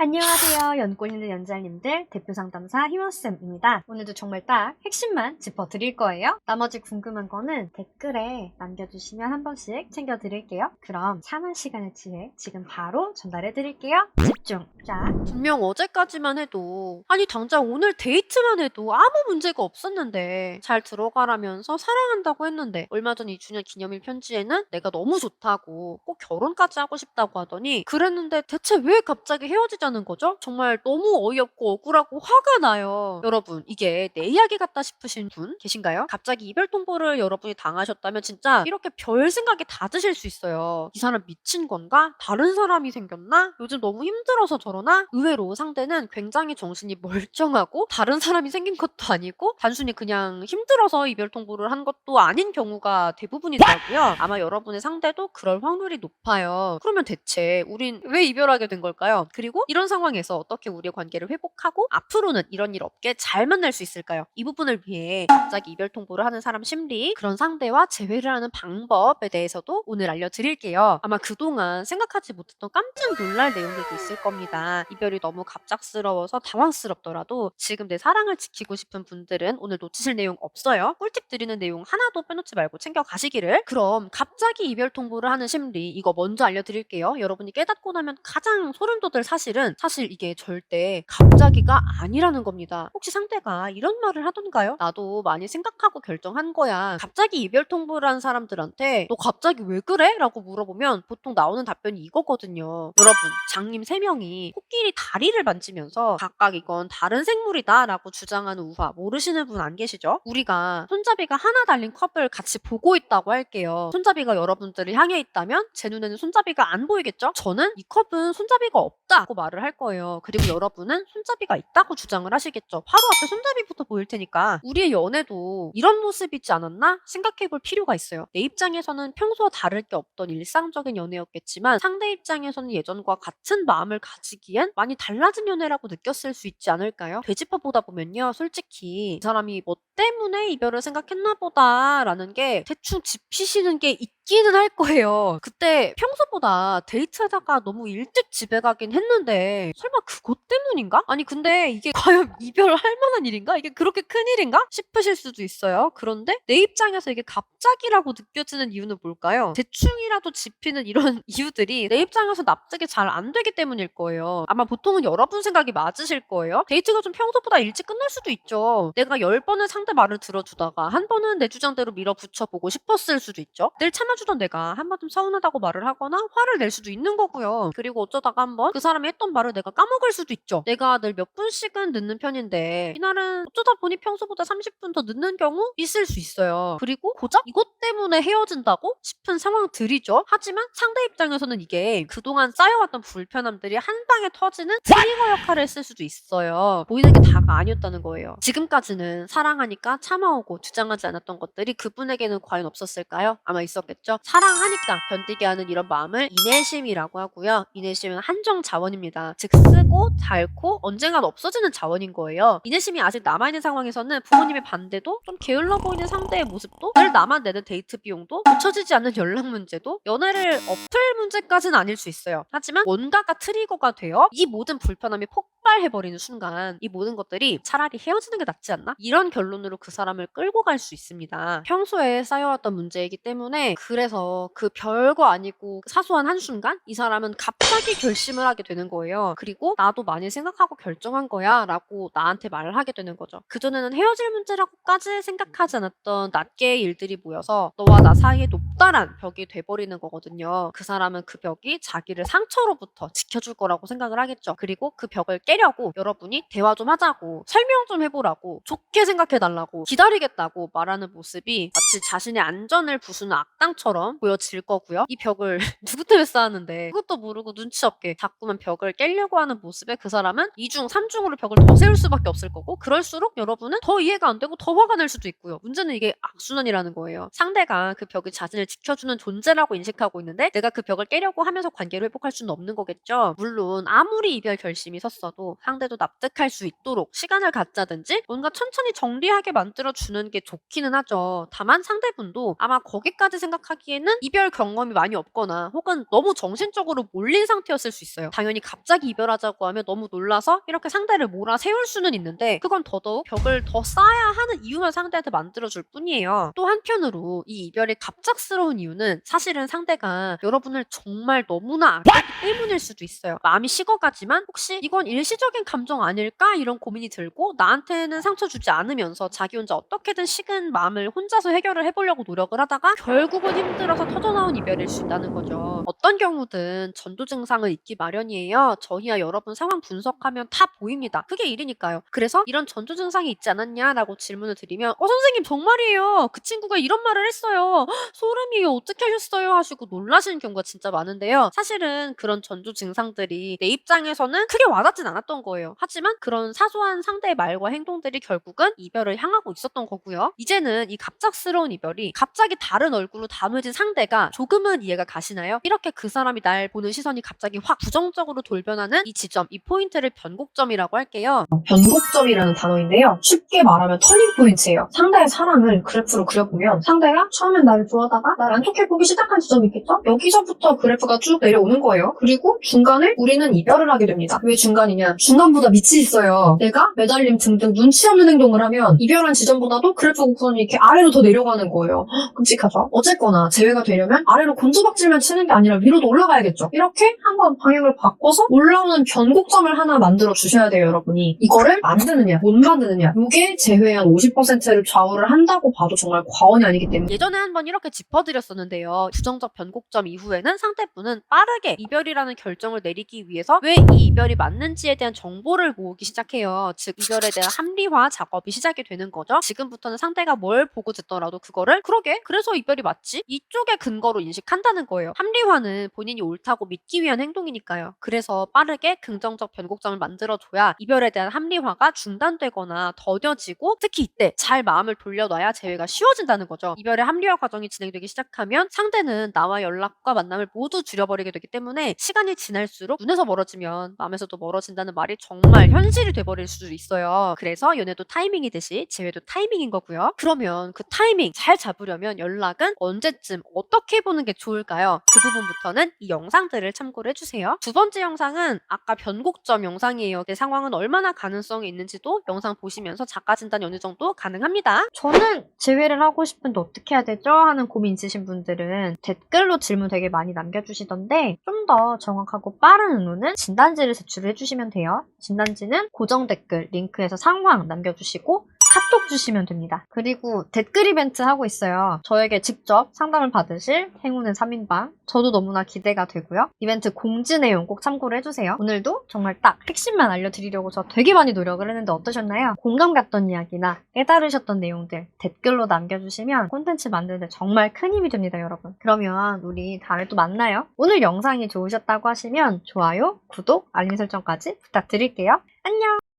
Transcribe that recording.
안녕하세요. 연골 있는 연잘님들 대표 상담사 희머쌤입니다. 오늘도 정말 딱 핵심만 짚어드릴 거예요. 나머지 궁금한 거는 댓글에 남겨주시면 한 번씩 챙겨드릴게요. 그럼 참은 시간을 취해 지금 바로 전달해드릴게요. 집중! 자, 분명 어제까지만 해도 아니 당장 오늘 데이트만 해도 아무 문제가 없었는데 잘 들어가라면서 사랑한다고 했는데 얼마 전 2주년 기념일 편지에는 내가 너무 좋다고 꼭 결혼까지 하고 싶다고 하더니 그랬는데 대체 왜 갑자기 헤어지자는 거죠? 정말 너무 어이없고 억울하고 화가 나요. 여러분 이게 내 이야기 같다 싶으신 분 계신가요? 갑자기 이별 통보를 여러분이 당하셨다면 진짜 이렇게 별 생각이 다 드실 수 있어요. 이 사람 미친 건가? 다른 사람이 생겼나? 요즘 너무 힘들어서 저러나? 의외로 상대는 굉장히 정신이 멀쩡하고 다른 사람이 생긴 것도 아니고 단순히 그냥 힘들어서 이별 통보를 한 것도 아닌 경우가 대부분이더라고요. 아마 여러분의 상대도 그럴 확률이 높아요. 그러면 대체 우린 왜 이별하게 된 걸까요? 그리고 이런 상황에서 어떻게 우리의 관계를 회복하고 앞으로는 이런 일 없게 잘 만날 수 있을까요? 이 부분을 위해 갑자기 이별 통보를 하는 사람 심리, 그런 상대와 재회를 하는 방법에 대해서도 오늘 알려드릴게요. 아마 그동안 생각하지 못했던 깜짝 놀랄 내용들도 있을 겁니다. 이별이 너무 갑작스러워서 당황스럽더라도 지금 내 사랑을 지키고 싶은 분들은 오늘 놓치실 내용 없어요. 꿀팁 드리는 내용 하나도 빼놓지 말고 챙겨가시기를. 그럼 갑자기 이별 통보를 하는 심리, 이거 먼저 알려드릴게요. 여러분이 깨닫고 나면 가장 소름 돋을 사실은 사실 이게 절대 갑자기가 아니라는 겁니다. 혹시 상대가 이런 말을 하던가요? 나도 많이 생각하고 결정한 거야. 갑자기 이별 통보를 한 사람들한테 너 갑자기 왜 그래? 라고 물어보면 보통 나오는 답변이 이거거든요. 여러분, 장님 3명이 코끼리 다리를 만지면서 각각 이건 다른 생물이다 라고 주장하는 우화 모르시는 분 안 계시죠? 우리가 손잡이가 하나 달린 컵을 같이 보고 있다고 할게요. 손잡이가 여러분들을 향해 있다면 제 눈에는 손잡이가 안 보이겠죠? 저는 이 컵은 손잡이가 없다고 말을 할 거예요. 그리고 여러분은 손잡이가 있다고 주장을 하시겠죠. 바로 앞에 손잡이부터 보일 테니까 우리의 연애도 이런 모습이지 않았나 생각해 볼 필요가 있어요. 내 입장에서는 평소와 다를 게 없던 일상적인 연애였겠지만 상대 입장에서는 예전과 같은 마음을 가지기엔 많이 달라진 연애라고 느꼈을 수 있지 않을까요? 되짚어 보다 보면요. 솔직히 이 사람이 뭐 때문에 이별을 생각했나 보다라는 게 대충 짚히시는 게 있기는 할 거예요. 그때 평소보다 데이트하다가 너무 일찍 집에 가긴 했는데 설마 그것 때문인가? 아니 근데 이게 과연 이별할 만한 일인가? 이게 그렇게 큰일인가? 싶으실 수도 있어요. 그런데 내 입장에서 이게 갑자기라고 느껴지는 이유는 뭘까요? 대충이라도 짚히는 이런 이유들이 내 입장에서 납득이 잘 안 되기 때문일 거예요. 아마 보통은 여러분 생각이 맞으실 거예요. 데이트가 좀 평소보다 일찍 끝날 수도 있죠. 내가 10번은 상대 말을 들어주다가 한 번은 내 주장대로 밀어붙여보고 싶었을 수도 있죠. 늘 참아주던 내가 한 번 좀 서운하다고 말을 하거나 화를 낼 수도 있는 거고요. 그리고 어쩌다가 한번 그 사람이 했던 말을 내가 까먹을 수도 있죠. 내가 늘 몇 분씩은 늦는 편인데 이날은 어쩌다 보니 평소보다 30분 더 늦는 경우 있을 수 있어요. 그리고 고작 이것 때문에 헤어진다고 싶은 상황들이죠. 하지만 상대 입장에서는 이게 그동안 쌓여왔던 불편함들이 한 방에 터지는 트리거 역할을 했을 수도 있어요. 보이는 게 다가 아니었다는 거예요. 지금까지는 사랑하니까 참아오고 주장하지 않았던 것들이 그분에게는 과연 없었을까요? 아마 있었겠죠. 사랑하니까 견디게 하는 이런 마음을 인내심이라고 하고요. 인내심은 한정 자원입니다. 즉 쓰고 닳고 언젠간 없어지는 자원인 거예요. 인내심이 아직 남아있는 상황에서는 부모님의 반대도 좀 게을러 보이는 상대의 모습도 늘 나만 내는 데이트 비용도 고쳐지지 않는 연락 문제도 연애를 엎을 문제까지는 아닐 수 있어요. 하지만 뭔가가 트리거가 되어 이 모든 불편함이 폭발해버리는 순간 이 모든 것들이 차라리 헤어지는 게 낫지 않나? 이런 결론으로 그 사람을 끌고 갈 수 있습니다. 평소에 쌓여왔던 문제이기 때문에 그래서 그 별거 아니고 사소한 한순간 이 사람은 갑자기 결심을 하게 되는 거예요. 그리고 나도 많이 생각하고 결정한 거야 라고 나한테 말을 하게 되는 거죠. 그전에는 헤어질 문제라고까지 생각하지 않았던 낱개의 일들이 모여서 너와 나 사이에 높다란 벽이 돼버리는 거거든요. 그 사람은 그 벽이 자기를 상처로부터 지켜줄 거라고 생각을 하겠죠. 그리고 그 벽을 깨려고 여러분이 대화 좀 하자고 설명 좀 해보라고 좋게 생각해달라고 기다리겠다고 말하는 모습이 마치 자신의 안전을 부수는 악당처럼 보여질 거고요. 이 벽을 누구 때문에 쌓았는데 그것도 모르고 눈치 없게 자꾸만 벽을 깨려고 하는 모습에 그 사람은 2중, 3중으로 벽을 더 세울 수밖에 없을 거고 그럴수록 여러분은 더 이해가 안 되고 더 화가 날 수도 있고요. 문제는 이게 악순환이라는 거예요. 상대가 그 벽이 자신을 지켜주는 존재라고 인식하고 있는데 내가 그 벽을 깨려고 하면서 관계를 회복할 수는 없는 거겠죠. 물론 아무리 이별 결심이 섰어도 상대도 납득할 수 있도록 시간을 갖자든지 뭔가 천천히 정리하게 만들어주는 게 좋기는 하죠. 다만 상대분도 아마 거기까지 생각하기 하기에는 이별 경험이 많이 없거나 혹은 너무 정신적으로 몰린 상태였을 수 있어요. 당연히 갑자기 이별하자고 하면 너무 놀라서 이렇게 상대를 몰아세울 수는 있는데 그건 더더욱 벽을 더 쌓아야 하는 이유만 상대한테 만들어줄 뿐이에요. 또 한편으로 이 이별이 갑작스러운 이유는 사실은 상대가 여러분을 정말 너무나 아꼈기 때문일 수도 있어요. 마음이 식어가지만 혹시 이건 일시적인 감정 아닐까? 이런 고민이 들고 나한테는 상처 주지 않으면서 자기 혼자 어떻게든 식은 마음을 혼자서 해결을 해보려고 노력을 하다가 결국은 힘들어서 터져나온 이별일 수 있다는 거죠. 어떤 경우든 전조 증상은 있기 마련이에요. 저희야 여러분 상황 분석하면 다 보입니다. 그게 일이니까요. 그래서 이런 전조 증상이 있지 않았냐라고 질문을 드리면 선생님 정말이에요. 그 친구가 이런 말을 했어요. 소름이에요. 어떻게 하셨어요? 하시고 놀라시는 경우가 진짜 많은데요. 사실은 그런 전조 증상들이 내 입장에서는 크게 와닿진 않았던 거예요. 하지만 그런 사소한 상대의 말과 행동들이 결국은 이별을 향하고 있었던 거고요. 이제는 이 갑작스러운 이별이 갑자기 다른 얼굴로 담아진 상대가 조금은 이해가 가시나요? 이렇게 그 사람이 날 보는 시선이 갑자기 확 부정적으로 돌변하는 이 지점, 이 포인트를 변곡점이라고 할게요. 변곡점이라는 단어인데요. 쉽게 말하면 터닝 포인트예요. 상대의 사랑을 그래프로 그려보면 상대가 처음엔 나를 좋아하다가 날 안 좋게 보기 시작한 지점이 있겠죠? 여기서부터 그래프가 쭉 내려오는 거예요. 그리고 중간에 우리는 이별을 하게 됩니다. 왜 중간이냐? 중간보다 밑이 있어요. 내가 매달림 등등 눈치 없는 행동을 하면 이별한 지점보다도 그래프 곡선이 이렇게 아래로 더 내려가는 거예요. 끔찍하죠? 어쨌거나 재회가 되려면 아래로 곤두박질만 치는 게 아니라 위로도 올라가야겠죠. 이렇게 한번 방향을 바꿔서 올라오는 변곡점을 하나 만들어 주셔야 돼요, 여러분이. 이거를 만드느냐, 못 만드느냐, 이게 재회의 한 50%를 좌우를 한다고 봐도 정말 과언이 아니기 때문에. 예전에 한번 이렇게 짚어드렸었는데요. 부정적 변곡점 이후에는 상대분은 빠르게 이별이라는 결정을 내리기 위해서 왜 이 이별이 맞는지에 대한 정보를 모으기 시작해요. 즉 이별에 대한 합리화 작업이 시작이 되는 거죠. 지금부터는 상대가 뭘 보고 듣더라도 그거를 그러게 그래서 이별이 맞지? 이쪽의 근거로 인식한다는 거예요. 합리화는 본인이 옳다고 믿기 위한 행동이니까요. 그래서 빠르게 긍정적 변곡점을 만들어줘야 이별에 대한 합리화가 중단되거나 더뎌지고 특히 이때 잘 마음을 돌려놔야 재회가 쉬워진다는 거죠. 이별의 합리화 과정이 진행되기 시작하면 상대는 나와 연락과 만남을 모두 줄여버리게 되기 때문에 시간이 지날수록 눈에서 멀어지면 마음에서도 멀어진다는 말이 정말 현실이 돼버릴 수도 있어요. 그래서 연애도 타이밍이듯이 재회도 타이밍인 거고요. 그러면 그 타이밍 잘 잡으려면 연락은 언제쯤 어떻게 보는 게 좋을까요? 그 부분부터는 이 영상들을 참고를 해주세요. 두 번째 영상은 아까 변곡점 영상이에요. 내 상황은 얼마나 가능성이 있는지도 영상 보시면서 작가 진단이 어느 정도 가능합니다. 저는 재회를 하고 싶은데 어떻게 해야 되죠? 하는 고민 있으신 분들은 댓글로 질문 되게 많이 남겨주시던데 좀 더 정확하고 빠른 의논은 진단지를 제출을 해주시면 돼요. 진단지는 고정 댓글 링크에서 상황 남겨주시고 카톡 주시면 됩니다. 그리고 댓글 이벤트 하고 있어요. 저에게 직접 상담을 받으실 행운의 3인방 저도 너무나 기대가 되고요. 이벤트 공지 내용 꼭 참고를 해주세요. 오늘도 정말 딱 핵심만 알려드리려고 저 되게 많이 노력을 했는데 어떠셨나요? 공감 갔던 이야기나 깨달으셨던 내용들 댓글로 남겨주시면 콘텐츠 만드는데 정말 큰 힘이 됩니다, 여러분. 그러면 우리 다음에 또 만나요. 오늘 영상이 좋으셨다고 하시면 좋아요, 구독, 알림 설정까지 부탁드릴게요. 안녕!